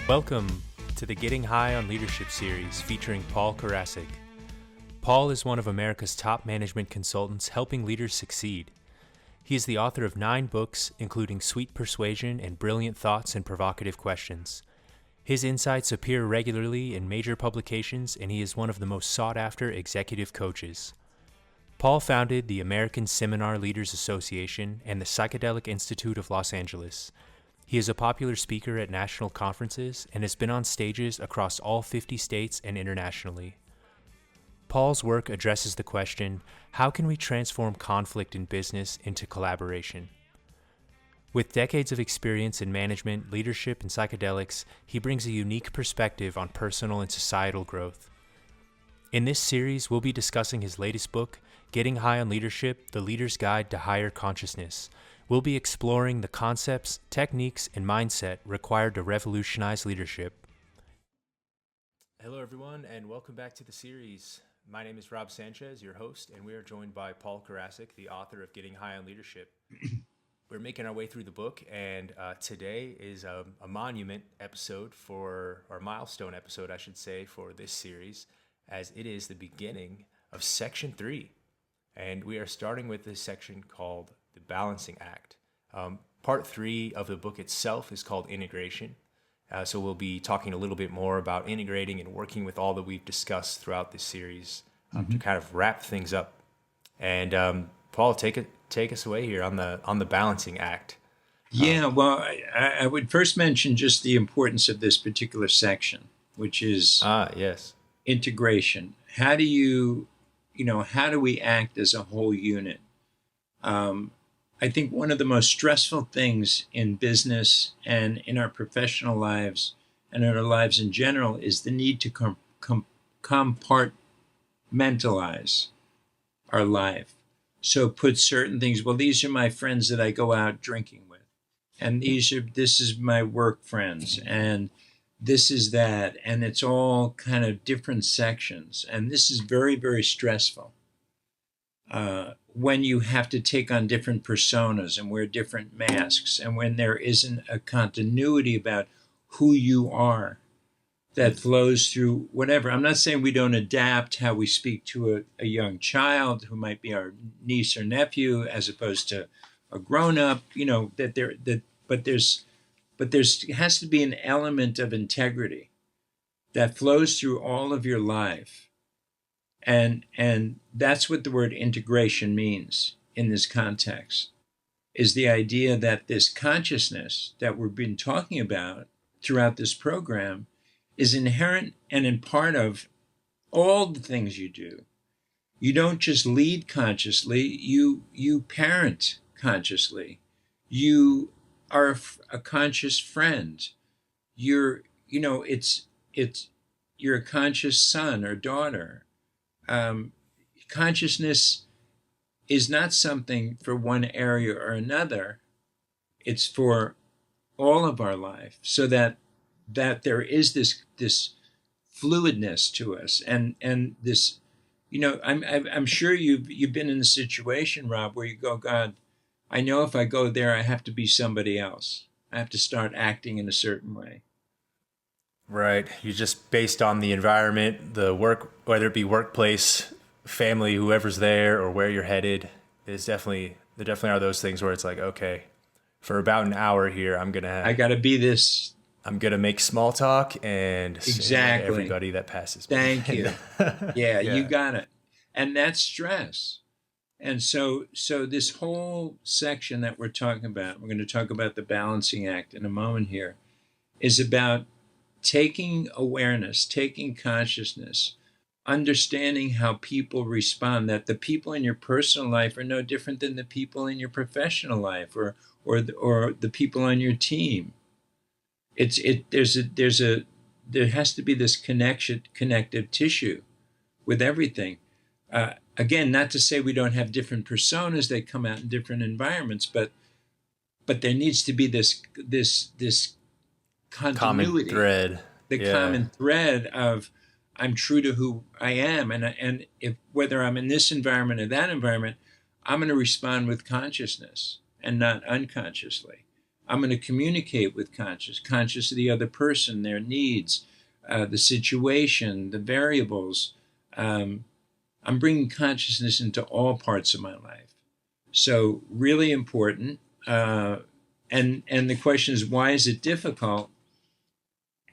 Welcome to the Getting High on Leadership series featuring Paul Karasik. Paul is one of America's top management consultants helping leaders succeed. He is the author of 9 books, including Sweet Persuasion and Brilliant Thoughts and Provocative Questions. His insights appear regularly in major publications, and he is one of the most sought-after executive coaches. Paul founded the American Seminar Leaders Association and the Psychedelic Institute of Los Angeles. He is a popular speaker at national conferences and has been on stages across all 50 states and internationally. Paul's work addresses the question, how can we transform conflict in business into collaboration? With decades of experience in management, leadership, and psychedelics, he brings a unique perspective on personal and societal growth. In this series, we'll be discussing his latest book, Getting High on Leadership, The Leader's Guide to Higher Consciousness. We'll be exploring the concepts, techniques, and mindset required to revolutionize leadership. Hello, everyone, and welcome back to the series. My name is Sanchez, your host, and we are joined by Paul Karasik, the author of Getting High on Leadership. We're making our way through the book, and today is a monument episode or milestone episode, I should say, for this series, as it is the beginning of Section 3. And we are starting with this section called the Balancing Act. Part 3 of the book itself is called Integration. So we'll be talking a little bit more about integrating and working with all that we've discussed throughout this series to kind of wrap things up. And Paul, take us away here on the Balancing Act. Yeah, well, I would first mention just the importance of this particular section, which is yes, integration. How do we act as a whole unit? I think one of the most stressful things in business and in our professional lives and in our lives in general is the need to compartmentalize our life. So put certain things, well, these are my friends that I go out drinking with, and this is my work friends, and this is that, and it's all kind of different sections. And this is very, very stressful. When you have to take on different personas and wear different masks, and when there isn't a continuity about who you are that flows through whatever. I'm not saying we don't adapt how we speak to a young child who might be our niece or nephew as opposed to a grown-up, but there has to be an element of integrity that flows through all of your life. And that's what the word integration means in this context, is the idea that this consciousness that we've been talking about throughout this program is inherent and in part of all the things you do. You don't just lead consciously, you parent consciously. You are a conscious friend. You're a conscious son or daughter. Consciousness is not something for one area or another. It's for all of our life, so that there is this fluidness to us, and this, I'm sure you've been in a situation, Rob, where you go, God, I know if I go there, I have to be somebody else. I have to start acting in a certain way. Right. You're just based on the environment, the work, whether it be workplace, family, whoever's there, or where you're headed. There definitely are those things where it's like, okay, for about an hour here, I got to be this. I'm going to make small talk and exactly everybody that passes me. Thank you. Yeah, you got it. And that's stress. And so this whole section that we're talking about, we're going to talk about the Balancing Act in a moment here, is about taking awareness, taking consciousness, understanding how people respond, that the people in your personal life are no different than the people in your professional life or the people on your team. There has to be this connective tissue with everything. Again, not to say we don't have different personas that come out in different environments, but there needs to be this continuity, common thread of I'm true to who I am, and if whether I'm in this environment or that environment, I'm going to respond with consciousness and not unconsciously. I'm going to communicate with conscious of the other person, their needs, the situation, the variables. I'm bringing consciousness into all parts of my life. So really important. And the question is, why is it difficult?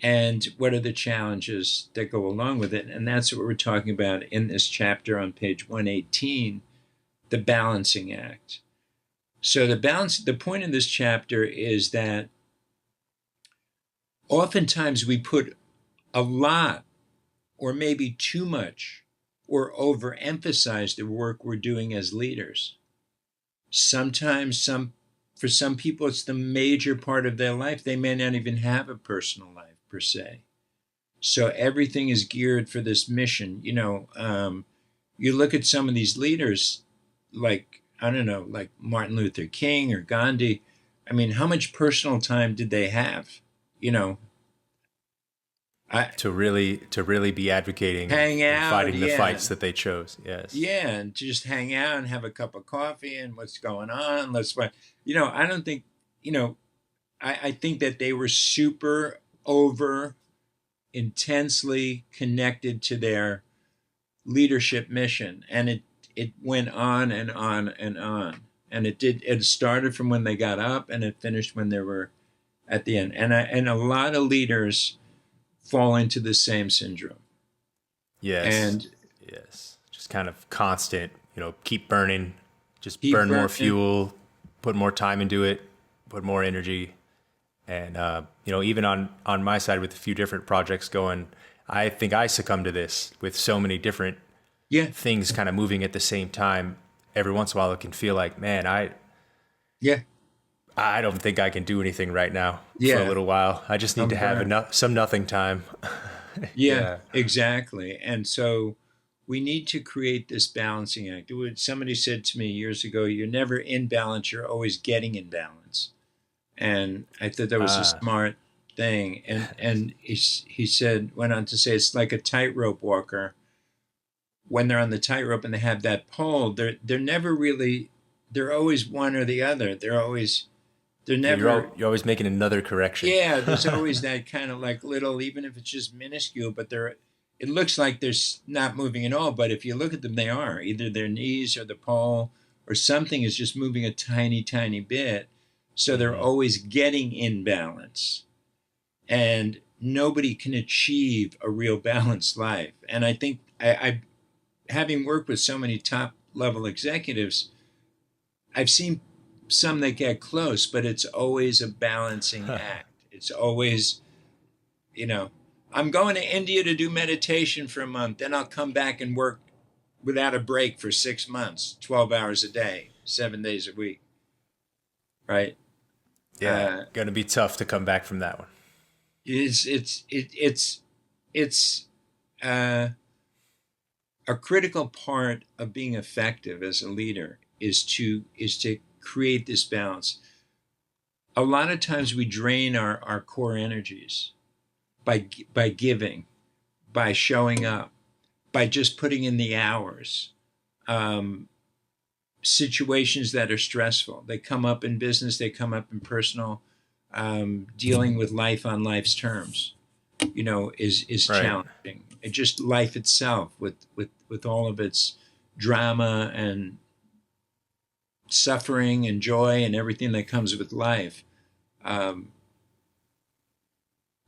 And what are the challenges that go along with it? And that's what we're talking about in this chapter on page 118, the balancing act. So the point of this chapter is that oftentimes we put a lot or maybe too much or overemphasize the work we're doing as leaders. Sometimes for some people, it's the major part of their life. They may not even have a personal life per se. So everything is geared for this mission. You look at some of these leaders, like, I don't know, like Martin Luther King or Gandhi. I mean, how much personal time did they have? To really be advocating hang out, and fighting the fights that they chose. Yes. Yeah, and to just hang out and have a cup of coffee and what's going on. I don't think, I think that they were super over intensely connected to their leadership mission, and it went on and on and on, and it started from when they got up and it finished when they were at the end. And a lot of leaders fall into the same syndrome. Yes. Just kind of constant, keep burning, burn more fuel, put more time into it, put more energy. And, even on my side with a few different projects going, I think I succumb to this with so many different things kind of moving at the same time. Every once in a while, it can feel like, man, I don't think I can do anything right now for a little while. I just need to have some nothing time. Yeah, exactly. And so we need to create this balancing act. Somebody said to me years ago, you're never in balance, you're always getting in balance. And I thought that was a smart thing. And he went on to say, it's like a tightrope walker. When they're on the tightrope and they have that pole, they're never really, they're always one or the other. They're never. You're always making another correction. Yeah, there's always that kind of like little, even if it's just minuscule, but it looks like they're not moving at all. But if you look at them, they are. Either their knees or the pole or something is just moving a tiny, tiny bit. So they're always getting in balance. And nobody can achieve a real balanced life. And I think I having worked with so many top level executives, I've seen some that get close, but it's always a balancing act. It's always, I'm going to India to do meditation for a month, then I'll come back and work without a break for 6 months, 12 hours a day, 7 days a week. Right? Yeah, going to be tough to come back from that one. It's a critical part of being effective as a leader is to create this balance. A lot of times we drain our core energies by giving, by showing up, by just putting in the hours. Situations that are stressful, they come up in business, they come up in personal, dealing with life on life's terms, is right. challenging. It just life itself with all of its drama and suffering and joy and everything that comes with life. The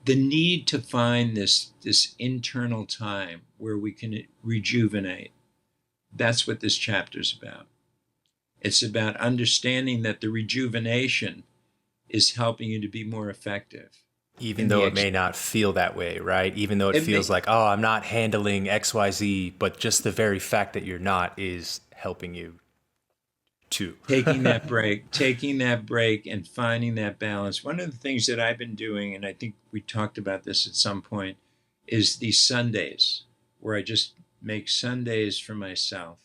need to find this internal time where we can rejuvenate. That's what this chapter is about. It's about understanding that the rejuvenation is helping you to be more effective. Even though it may not feel that way, right? Even though it feels like, I'm not handling XYZ, but just the very fact that you're not is helping you too. taking that break and finding that balance. One of the things that I've been doing, and I think we talked about this at some point, is these Sundays where I just make Sundays for myself.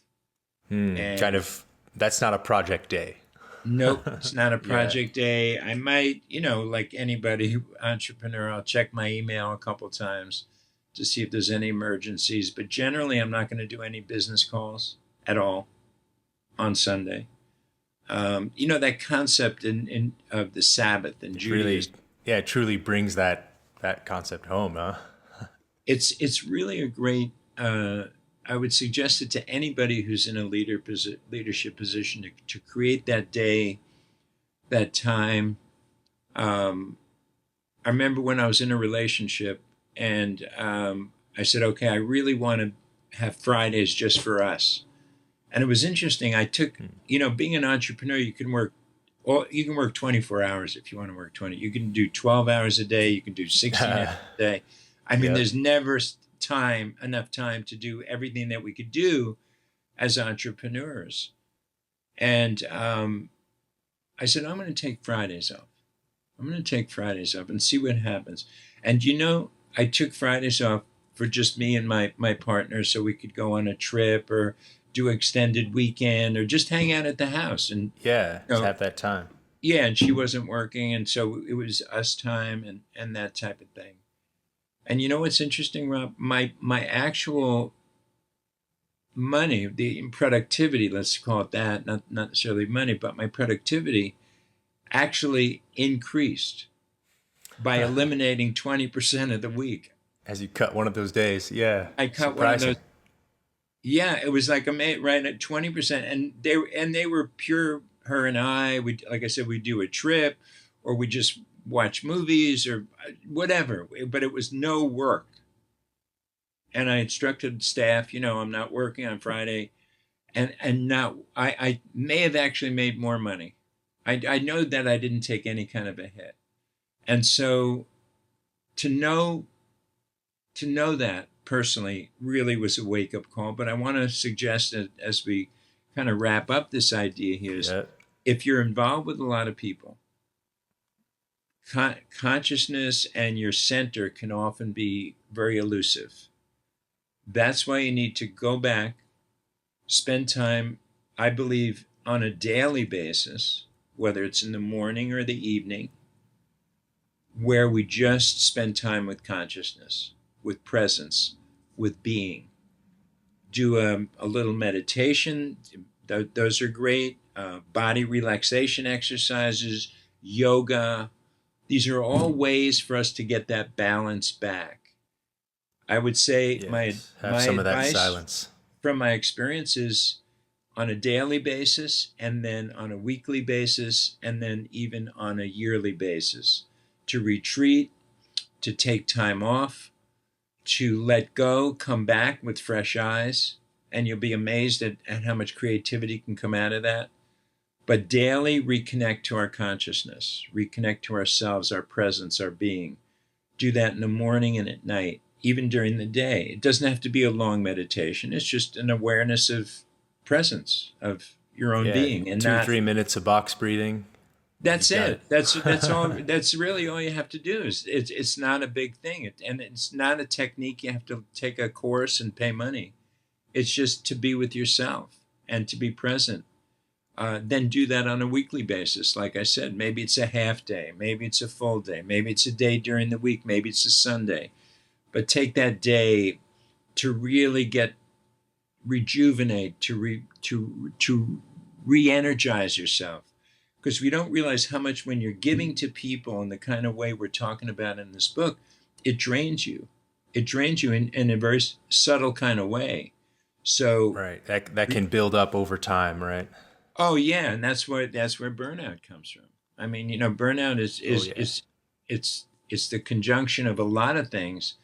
That's not a project day. Nope, it's not a project day. I might, like anybody, entrepreneur, I'll check my email a couple times to see if there's any emergencies. But generally, I'm not going to do any business calls at all on Sunday. That concept in of the Sabbath in It really, Judaism. yeah, it truly brings that concept home, huh? It's really a great. I would suggest it to anybody who's in a leadership position to create that day, that time. I remember when I was in a relationship, and I said, okay, I really want to have Fridays just for us. And it was interesting. I took, being an entrepreneur, you can work 24 hours if you want to work 20. You can do 12 hours a day. You can do 16 hours a day. I mean, Yep. there's never enough time to do everything that we could do as entrepreneurs. And I said, I'm going to take Fridays off. I'm going to take Fridays off and see what happens. And I took Fridays off for just me and my partner so we could go on a trip or do extended weekend or just hang out at the house. And, Yeah, just have that time. yeah, and she wasn't working. And so it was us time and that type of thing. And you know what's interesting, Rob? My actual money, the productivity, let's call it that, not necessarily money, but my productivity actually increased by eliminating 20% of the week. As you cut one of those days, yeah, I cut one of surprising. those. Yeah, it was like right at 20%, and they were pure. Her and I, we like I said, we do a trip, or we just watch movies or whatever. But it was no work. And I instructed staff, I'm not working on Friday, and now I may have actually made more money. I know that I didn't take any kind of a hit, and so to know that personally really was a wake up call. But I want to suggest that as we kind of wrap up this idea here is Yeah. if you're involved with a lot of people, consciousness and your center can often be very elusive. That's why you need to go back, spend time, I believe, on a daily basis, whether it's in the morning or the evening, where we just spend time with consciousness, with presence, with being. Do a little meditation. Those are great. Body relaxation exercises, yoga. These are all ways for us to get that balance back. I would say Yes, have my some of that advice silence. from my experiences on a daily basis and then on a weekly basis and then even on a yearly basis to retreat, to take time off, to let go, come back with fresh eyes, and you'll be amazed at how much creativity can come out of that. But daily reconnect to our consciousness, reconnect to ourselves, our presence, our being. Do that in the morning and at night, even during the day. It doesn't have to be a long meditation. It's just an awareness of presence, of your own Yeah, being, and 2 3 minutes of box breathing. that's You've got it. it. That's all. That's really all you have to do. It's not a big thing, and it's not a technique you have to take a course and pay money. It's just to be with yourself and to be present. Then do that on a weekly basis. Like I said, maybe it's a half day, maybe it's a full day, maybe it's a day during the week, maybe it's a Sunday. But take that day to really get rejuvenate, to re-energize yourself. Because we don't realize how much when you're giving to people in the kind of way we're talking about in this book, it drains you. It drains you in a very subtle kind of way. So, Right. That can build up over time, right? oh yeah, and that's where burnout comes from. I mean, burnout Oh yeah. it's the conjunction of a lot of things,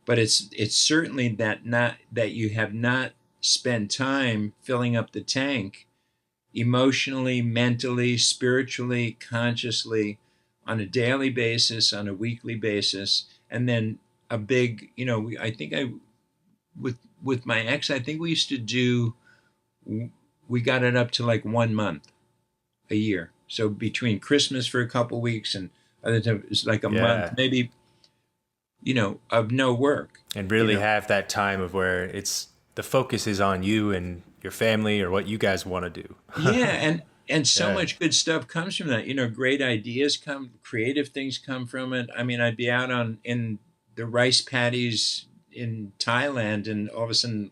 but it's certainly that you have not spent time filling up the tank emotionally, mentally, spiritually, consciously, on a daily basis, on a weekly basis, and then a big, I think with my ex, I think we used to do, we got it up to like 1 month a year. So between Christmas for a couple weeks and other times it's like a month, Yeah. maybe, of no work. And really have that time of where it's the focus is on you and your family or what you guys want to do. Yeah, and so Yeah. much good stuff comes from that. Great ideas come, creative things come from it. I mean, I'd be out in the rice paddies in Thailand, and all of a sudden,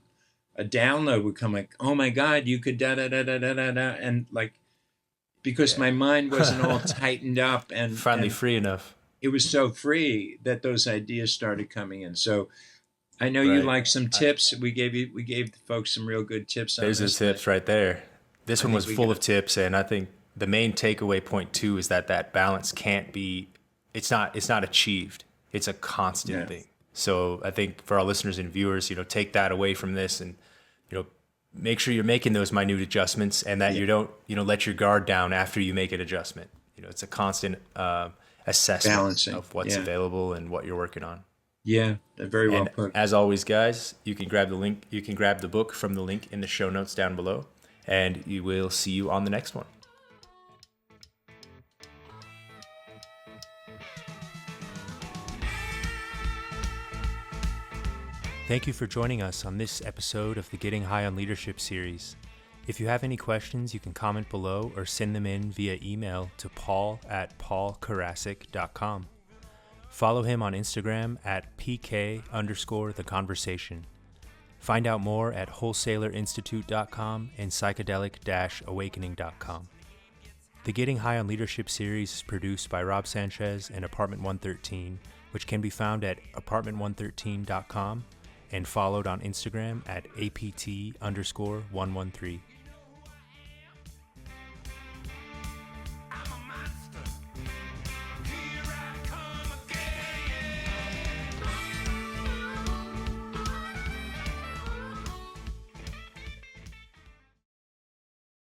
a download would come like, "Oh my God, you could da da da da da da da," and like because my mind wasn't all tightened up Finally and free enough. it was so free that those ideas started coming in. So I know you Right. like some tips. We gave the folks some real good tips on There's the this. tips right there. This I one think was we full got- of tips, and I think the main takeaway point too is that balance can't be. It's not achieved. It's a constant Yeah. thing. So I think for our listeners and viewers, take that away from this, and make sure you're making those minute adjustments, and that you don't let your guard down after you make an adjustment. It's a constant assessment Balancing. of what's available and what you're working on. Yeah, very well And put. as always, guys, you can grab the link. You can grab the book from the link in the show notes down below, and we will see you on the next one. Thank you for joining us on this episode of the Getting High on Leadership series. If you have any questions, you can comment below or send them in via email to paul@paulkarasik.com. Follow him on Instagram at PK_the conversation. Find out more at wholesalerinstitute.com and psychedelic-awakening.com. The Getting High on Leadership series is produced by Rob Sanchez and Apartment 113, which can be found at apartment113.com and followed on Instagram at APT_113.